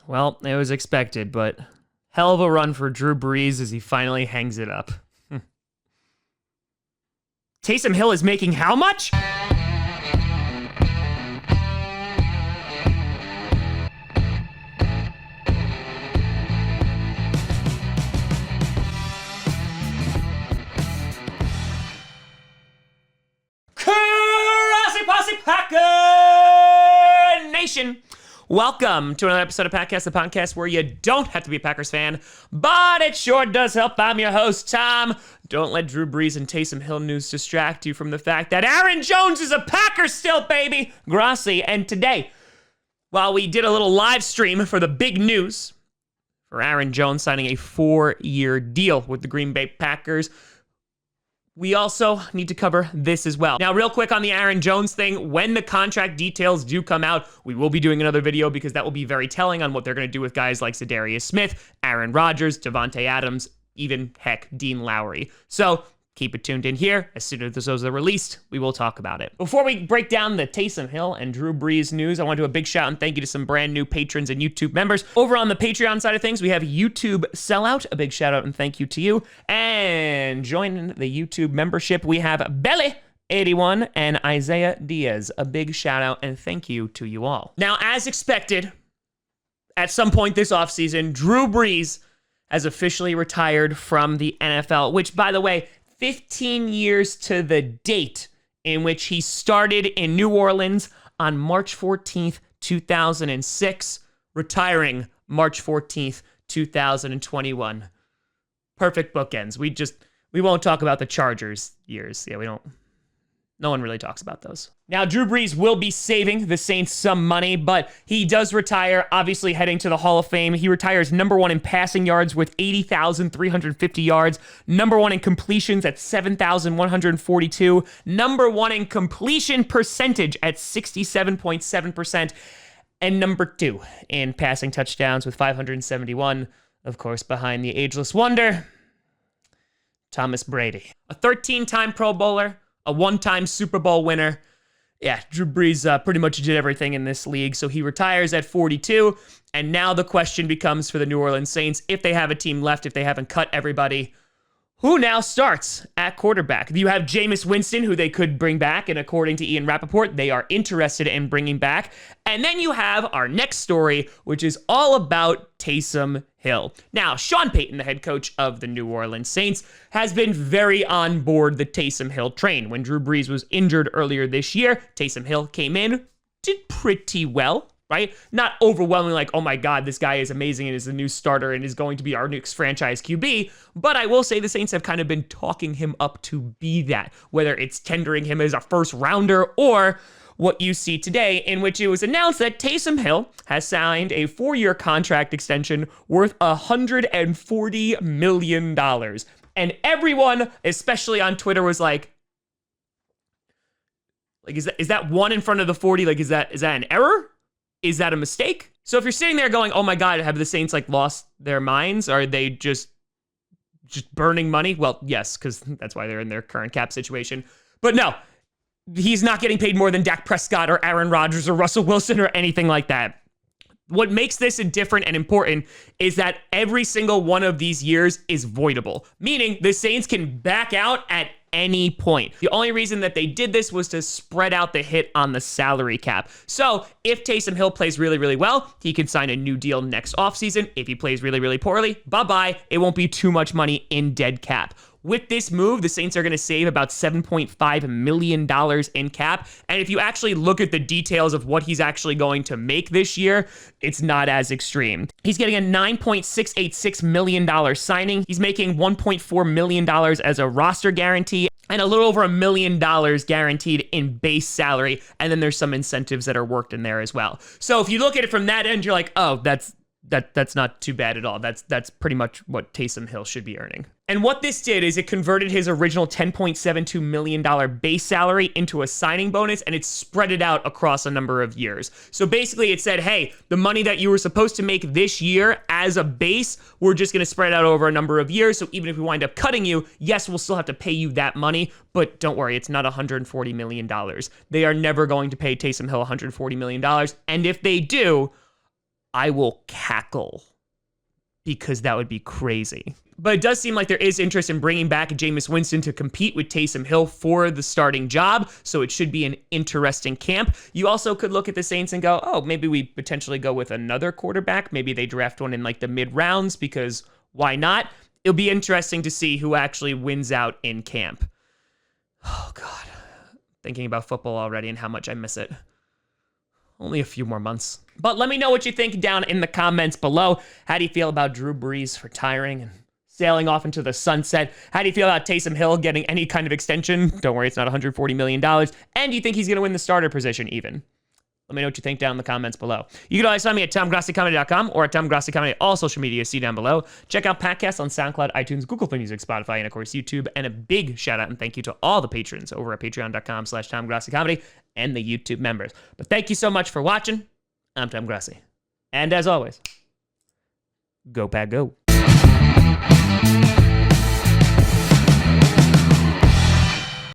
Well, it was expected, but hell of a run for Drew Brees as he finally hangs it up. Taysom Hill is making how much? Grossi Posse Packer Nation. Welcome to another episode of Packcast, the podcast where you don't have to be a Packers fan, but it sure does help. I'm your host, Tom. Don't let Drew Brees and Taysom Hill news distract you from the fact that Aaron Jones is a Packer still, baby. Grossi. And today, while we did a little live stream for the big news for Aaron Jones signing a 4-year deal with the Green Bay Packers, we also need to cover this as well. Now, real quick on the Aaron Jones thing, when the contract details do come out, we will be doing another video because that will be very telling on what they're going to do with guys like Zadarius Smith, Aaron Rodgers, Devontae Adams, even, heck, Dean Lowry. So keep it tuned in here. As soon as those are released, we will talk about it. Before we break down the Taysom Hill and Drew Brees news, I want to do a big shout and thank you to some brand new patrons and YouTube members. Over on the Patreon side of things, we have YouTube Sellout. A big shout out and thank you to you. And joining the YouTube membership, we have Belly81 and Isaiah Diaz. A big shout out and thank you to you all. Now, as expected, at some point this offseason, Drew Brees has officially retired from the NFL, which, by the way, 15 years to the date in which he started in New Orleans on March 14th, 2006, retiring March 14th, 2021. Perfect bookends. We won't talk about the Chargers years. Yeah, no one really talks about those. Now, Drew Brees will be saving the Saints some money, but he does retire, obviously heading to the Hall of Fame. He retires number one in passing yards with 80,350 yards, number one in completions at 7,142, number one in completion percentage at 67.7%, and number two in passing touchdowns with 571, of course, behind the ageless wonder, Thomas Brady. A 13-time Pro Bowler, a one-time Super Bowl winner. Yeah, Drew Brees pretty much did everything in this league, so he retires at 42, and now the question becomes for the New Orleans Saints, if they have a team left, if they haven't cut everybody, who now starts at quarterback? You have Jameis Winston, who they could bring back, and according to Ian Rappaport, they are interested in bringing back. And then you have our next story, which is all about Taysom Hill. Now, Sean Payton, the head coach of the New Orleans Saints, has been very on board the Taysom Hill train. When Drew Brees was injured earlier this year, Taysom Hill came in, did pretty well, right? Not overwhelmingly like, oh my God, this guy is amazing and is the new starter and is going to be our next franchise QB. But I will say the Saints have kind of been talking him up to be that, whether it's tendering him as a first rounder or what you see today, in which it was announced that Taysom Hill has signed a 4-year contract extension worth $140 million. And everyone, especially on Twitter, was like, is that one in front of the 40? Like, is that an error? Is that a mistake? So if you're sitting there going, oh my God, have the Saints lost their minds? Are they just burning money? Well, yes, because that's why they're in their current cap situation. But no, he's not getting paid more than Dak Prescott or Aaron Rodgers or Russell Wilson or anything like that. What makes this different and important is that every single one of these years is voidable, meaning the Saints can back out at any point. The only reason that they did this was to spread out the hit on the salary cap. So if Taysom Hill plays really, really well, he can sign a new deal next offseason. If he plays really, really poorly, bye-bye. It won't be too much money in dead cap. With this move, the Saints are going to save about $7.5 million in cap. And if you actually look at the details of what he's actually going to make this year, it's not as extreme. He's getting a $9.686 million signing. He's making $1.4 million as a roster guarantee and a little over $1 million guaranteed in base salary. And then there's some incentives that are worked in there as well. So if you look at it from that end, you're like, oh, that's not too bad at all. That's pretty much what Taysom Hill should be earning. And what this did is it converted his original $10.72 million base salary into a signing bonus, and it spread it out across a number of years. So basically it said, hey, the money that you were supposed to make this year as a base, we're just going to spread it out over a number of years. So even if we wind up cutting you, yes, we'll still have to pay you that money, but don't worry, it's not $140 million. They are never going to pay Taysom Hill $140 million. And if they do, I will cackle because that would be crazy. But it does seem like there is interest in bringing back Jameis Winston to compete with Taysom Hill for the starting job, so it should be an interesting camp. You also could look at the Saints and go, oh, maybe we potentially go with another quarterback. Maybe they draft one in like the mid-rounds, because why not? It'll be interesting to see who actually wins out in camp. Oh, God. Thinking about football already and how much I miss it. Only a few more months. But let me know what you think down in the comments below. How do you feel about Drew Brees retiring and sailing off into the sunset? How do you feel about Taysom Hill getting any kind of extension? Don't worry, it's not $140 million. And do you think he's going to win the starter position even? Let me know what you think down in the comments below. You can always find me at TomGrossiComedy.com or at TomGrossiComedy, all social media, see down below. Check out podcasts on SoundCloud, iTunes, Google Play Music, Spotify, and of course YouTube. And a big shout out and thank you to all the patrons over at patreon.com/TomGrossiComedy and the YouTube members. But thank you so much for watching. I'm Tom Grossi. And as always, go Pack Go.